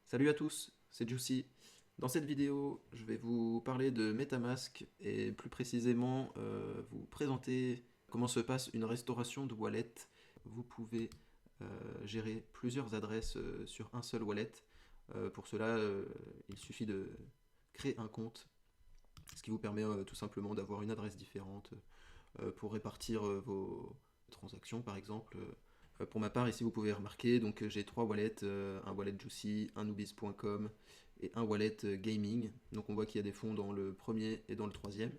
Salut à tous, c'est Juicy. Dans cette vidéo, je vais vous parler de MetaMask et plus précisément vous présenter comment se passe une restauration de wallet. Vous pouvez gérer plusieurs adresses sur un seul wallet. Pour cela, il suffit de créer un compte, ce qui vous permet tout simplement d'avoir une adresse différente pour répartir vos transactions par exemple. Pour ma part, ici vous pouvez remarquer, donc j'ai trois wallets, un wallet Juicy, un Noobiz.com et un wallet gaming. Donc on voit qu'il y a des fonds dans le premier et dans le troisième.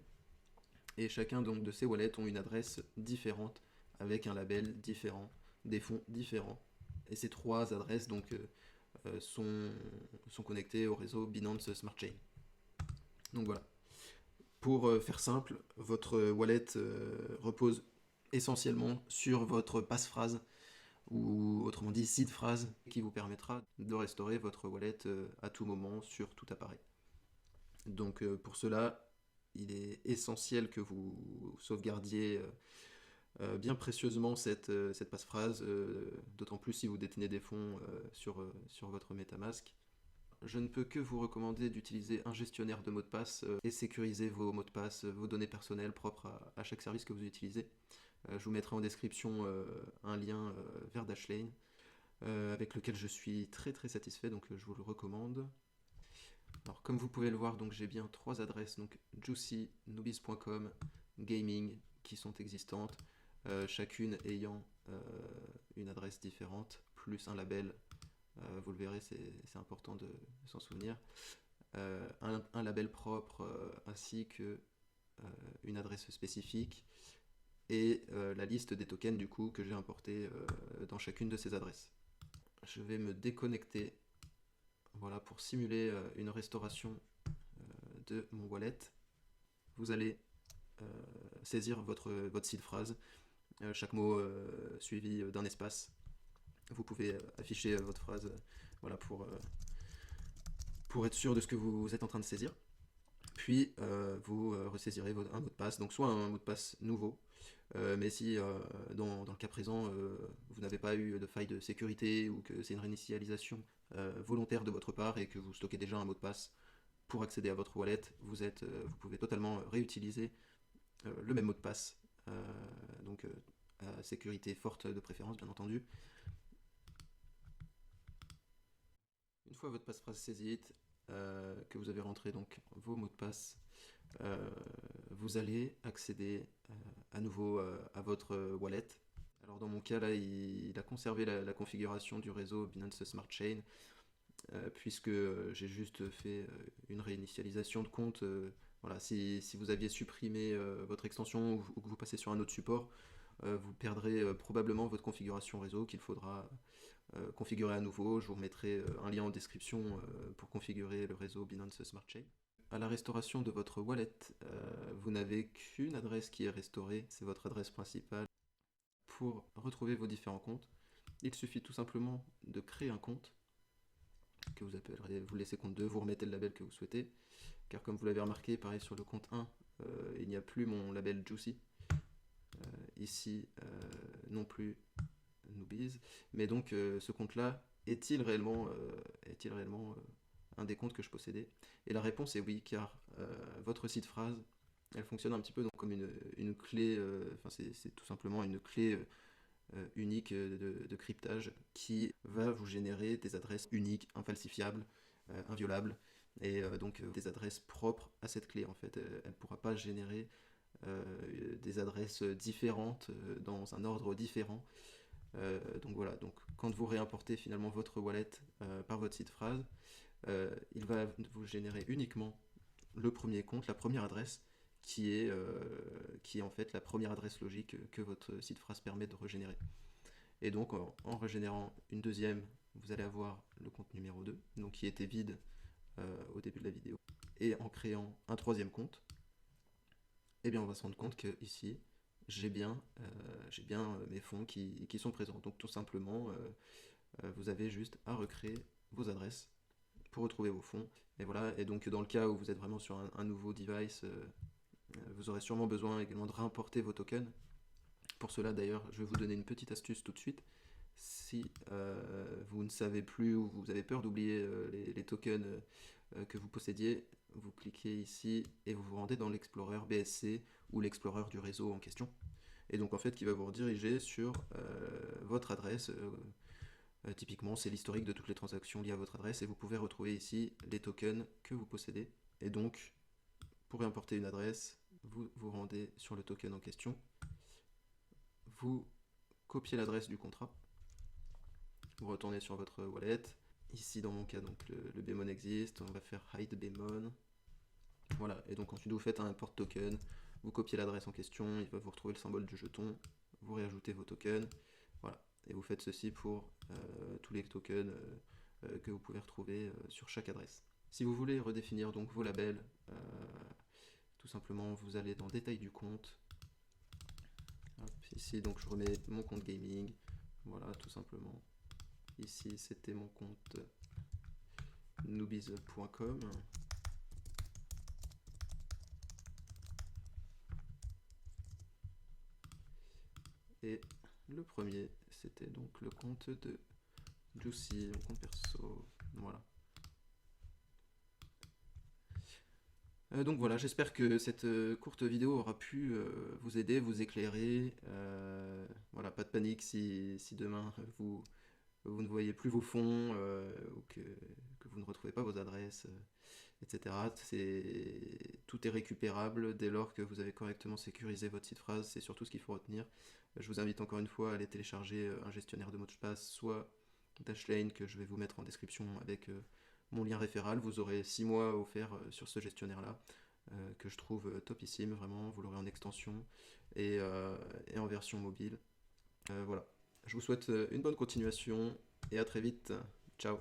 Et chacun donc de ces wallets ont une adresse différente avec un label différent, des fonds différents. Et ces trois adresses donc sont connectées au réseau Binance Smart Chain. Donc voilà. Pour faire simple, votre wallet repose essentiellement sur votre passphrase ou autrement dit seed phrase qui vous permettra de restaurer votre wallet à tout moment sur tout appareil. Donc pour cela, il est essentiel que vous sauvegardiez bien précieusement cette passphrase, d'autant plus si vous détenez des fonds sur votre MetaMask. Je ne peux que vous recommander d'utiliser un gestionnaire de mots de passe et sécuriser vos mots de passe, vos données personnelles propres à chaque service que vous utilisez. Je vous mettrai en description un lien vers Dashlane avec lequel je suis très très satisfait, donc je vous le recommande. Alors comme vous pouvez le voir, donc j'ai bien trois adresses, donc Juicy, Noobiz.com, Gaming, qui sont existantes, chacune ayant une adresse différente, plus un label, vous le verrez, c'est important de s'en souvenir, un label propre ainsi que une adresse spécifique, et la liste des tokens du coup que j'ai importé dans chacune de ces adresses. Je vais me déconnecter, voilà, pour simuler une restauration de mon wallet. Vous allez saisir votre seed phrase, chaque mot suivi d'un espace. Vous pouvez afficher votre phrase, voilà, pour être sûr de ce que vous êtes en train de saisir. Puis vous ressaisirez un mot de passe, donc soit un mot de passe nouveau, mais si dans le cas présent vous n'avez pas eu de faille de sécurité ou que c'est une réinitialisation volontaire de votre part et que vous stockez déjà un mot de passe pour accéder à votre wallet, vous pouvez totalement réutiliser le même mot de passe, donc à sécurité forte de préférence bien entendu. Une fois votre passphrase saisie, que vous avez rentré donc vos mots de passe, vous allez accéder à nouveau à votre wallet. Alors dans mon cas là, il a conservé la configuration du réseau Binance Smart Chain, puisque j'ai juste fait une réinitialisation de compte. Voilà, si vous aviez supprimé votre extension ou que vous passez sur un autre support, vous perdrez probablement votre configuration réseau qu'il faudra configurer à nouveau. Je vous remettrai un lien en description pour configurer le réseau Binance Smart Chain. À la restauration de votre wallet, vous n'avez qu'une adresse qui est restaurée, c'est votre adresse principale. Pour retrouver vos différents comptes, il suffit tout simplement de créer un compte que vous appellerez, vous laissez compte 2, vous remettez le label que vous souhaitez, car comme vous l'avez remarqué, pareil sur le compte 1, il n'y a plus mon label Juicy, ici non plus Noobiz, mais donc ce compte-là est-il réellement un des comptes que je possédais? Et la réponse est oui, car votre seed phrase, elle fonctionne un petit peu donc comme une clé, enfin c'est tout simplement une clé unique de cryptage qui va vous générer des adresses uniques, infalsifiables, inviolables, et donc des adresses propres à cette clé en fait. Elle ne pourra pas générer des adresses différentes dans un ordre différent. Donc voilà, donc quand vous réimportez finalement votre wallet par votre seed phrase, il va vous générer uniquement le premier compte, la première adresse, qui est en fait la première adresse logique que votre seed phrase permet de régénérer. Et donc en régénérant une deuxième, vous allez avoir le compte numéro 2, donc qui était vide au début de la vidéo. Et en créant un troisième compte, eh bien on va se rendre compte que ici, j'ai bien mes fonds qui sont présents. Donc tout simplement, vous avez juste à recréer vos adresses pour retrouver vos fonds. Et voilà, et donc dans le cas où vous êtes vraiment sur un nouveau device, vous aurez sûrement besoin également de réimporter vos tokens. Pour cela d'ailleurs, je vais vous donner une petite astuce tout de suite. Si vous ne savez plus ou vous avez peur d'oublier les tokens que vous possédiez, vous cliquez ici et vous vous rendez dans l'Explorer BSC ou l'Explorer du réseau en question. Et donc en fait qui va vous rediriger sur votre adresse. Typiquement c'est l'historique de toutes les transactions liées à votre adresse et vous pouvez retrouver ici les tokens que vous possédez. Et donc pour réimporter une adresse, vous vous rendez sur le token en question, vous copiez l'adresse du contrat, vous retournez sur votre wallet. Ici dans mon cas donc le Bmon existe, on va faire hide Bmon. Voilà, et donc ensuite vous faites un import token, vous copiez l'adresse en question, il va vous retrouver le symbole du jeton, vous réajoutez vos tokens, voilà, et vous faites ceci pour tous les tokens que vous pouvez retrouver sur chaque adresse. Si vous voulez redéfinir donc vos labels, tout simplement vous allez dans détail du compte. Hop, ici donc je remets mon compte gaming, voilà tout simplement. Ici c'était mon compte noobies.com. Et le premier c'était donc le compte de Juicy, mon compte perso, voilà. Donc voilà, j'espère que cette courte vidéo aura pu vous aider, vous éclairer. Voilà, pas de panique si demain vous ne voyez plus vos fonds ou que vous ne retrouvez pas vos adresses, etc. Tout est récupérable dès lors que vous avez correctement sécurisé votre site phrase, c'est surtout ce qu'il faut retenir. Je vous invite encore une fois à aller télécharger un gestionnaire de mots de passe, soit Dashlane que je vais vous mettre en description avec mon lien référal. Vous aurez 6 mois offerts sur ce gestionnaire là que je trouve topissime, vraiment, vous l'aurez en extension et en version mobile. Voilà, je vous souhaite une bonne continuation et à très vite. Ciao.